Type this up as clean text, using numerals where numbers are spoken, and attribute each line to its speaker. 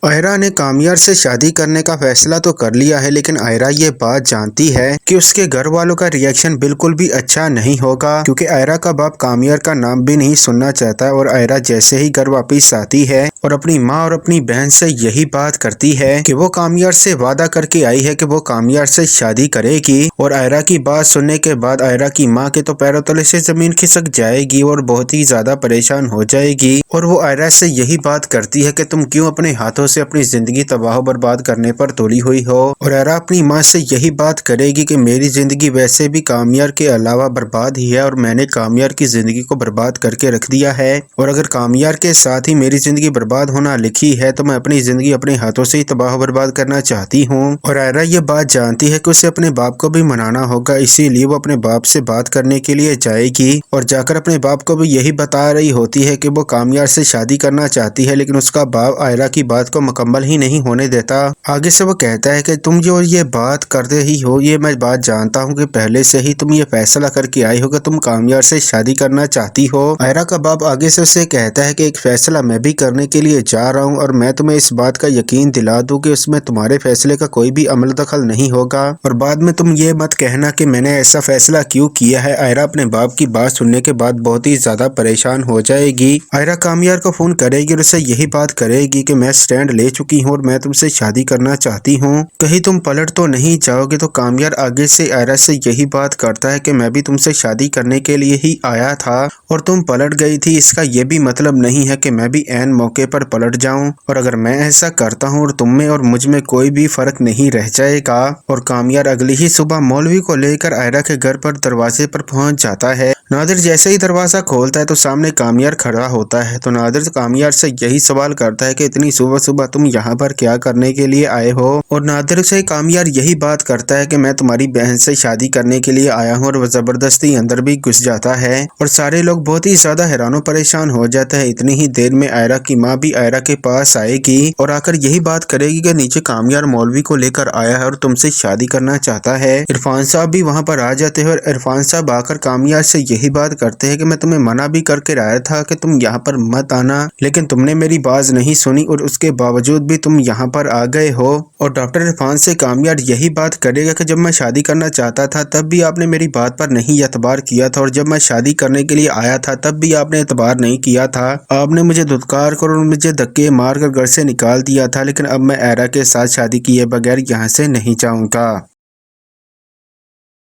Speaker 1: आयरा ने कामयार से शादी करने का फैसला तो कर लिया है, लेकिन आयरा ये बात जानती है कि उसके घर वालों का रिएक्शन बिल्कुल भी अच्छा नहीं होगा, क्योंकि आयरा का बाप कामयार का नाम भी नहीं सुनना चाहता है। और आयरा जैसे ही घर वापस आती है और अपनी माँ और अपनी बहन से यही बात करती है कि वो कामयार से वादा करके आई है कि वो कामयार से शादी करेगी। और आयरा की बात सुनने के बाद आयरा की माँ के तो पैरों तले से जमीन खिसक जाएगी और बहुत ही ज्यादा परेशान हो जाएगी। और वो आयरा से यही बात करती है कि तुम क्यों अपने हाथों से अपनी जिंदगी तबाह बर्बाद करने पर तुली हुई हो। और आयरा अपनी माँ से यही बात करेगी कि मेरी जिंदगी वैसे भी कामयार के अलावा बर्बाद ही है और मैंने कामयार की जिंदगी को बर्बाद करके रख दिया है। और अगर कामयार के साथ ही मेरी जिंदगी बर्बाद होना लिखी है तो मैं अपनी जिंदगी अपने हाथों से ही तबाह बर्बाद करना चाहती हूँ। और आयरा ये बात जानती है कि उसे अपने बाप को भी मनाना होगा, इसीलिए वो अपने बाप से बात करने के लिए जाएगी और जाकर अपने बाप को भी यही बता रही होती है कि वो कामयार से शादी करना चाहती है। लेकिन उसका बाप आयरा की बात को मुकम्मल ही नहीं होने देता। आगे से वो कहता है कि तुम जो ये बात करते ही हो, ये मैं बात जानता हूँ कि पहले से ही तुम ये फैसला करके आई हो कि तुम कामयार से शादी करना चाहती हो। आयरा का बाप आगे से उसे कहता है कि एक फैसला मैं भी करने के लिए जा रहा हूँ और मैं तुम्हें इस बात का यकीन दिला दूं कि उसमें तुम्हारे फैसले का कोई भी अमल दखल नहीं होगा और बाद में तुम ये मत कहना कि मैंने ऐसा फैसला क्यों किया है। आयरा अपने बाप की बात सुनने के बाद बहुत ही ज्यादा परेशान हो जाएगी। आयरा कामयार को फोन करेगी और उससे यही बात करेगी कि मैं स्टैंड ले चुकी हूँ और मैं तुमसे शादी करना चाहती हूँ, कहीं तुम पलट तो नहीं जाओगे। तो कामयार आगे से आयरा से यही बात करता है कि मैं भी तुमसे शादी करने के लिए ही आया था और तुम पलट गई थी, इसका ये भी मतलब नहीं है कि मैं भी ऐन मौके पर पलट जाऊं। और अगर मैं ऐसा करता हूं और तुम में और मुझ में कोई भी फर्क नहीं रह जाएगा। और कामयार अगली ही सुबह मौलवी को लेकर आयरा के घर पर दरवाजे पर पहुंच जाता है। नादिर जैसे ही दरवाजा खोलता है तो सामने कामयार खड़ा होता है। तो नादिर कामयार से यही सवाल करता है कि इतनी सुबह सुबह तुम यहाँ पर क्या करने के लिए आए हो। और नादिर से कामयार यही बात करता है कि मैं तुम्हारी बहन से शादी करने के लिए आया हूँ। और वो जबरदस्ती अंदर भी घुस जाता है और सारे लोग बहुत ही ज्यादा हैरान परेशान हो जाते हैं। इतनी ही देर में आयरा की माँ भी आयरा के पास आएगी और आकर यही बात करेगी कि नीचे कामयार मौलवी को लेकर आया है और तुमसे शादी करना चाहता है। इरफान साहब भी वहाँ पर आ जाते हैं और इरफान साहब आकर कामयार से यही बात करते हैं कि मैं तुम्हें मना भी करके आया था कि तुम यहाँ पर मत आना, लेकिन तुमने मेरी बात नहीं सुनी और उसके बावजूद भी तुम यहाँ पर आ गए हो। और डॉक्टर इरफान से कामयार यही बात करेगा कि जब मैं शादी करना चाहता था तब भी आपने मेरी बात पर नहीं एतबार किया था और जब मैं शादी करने के लिए आया था तब भी आपने एतबार नहीं किया था। आपने मुझे धुतकार कर और मुझे धक्के मार कर घर से निकाल दिया था, लेकिन अब मैं आयरा के साथ शादी किए बगैर यहाँ से नहीं जाऊंगा।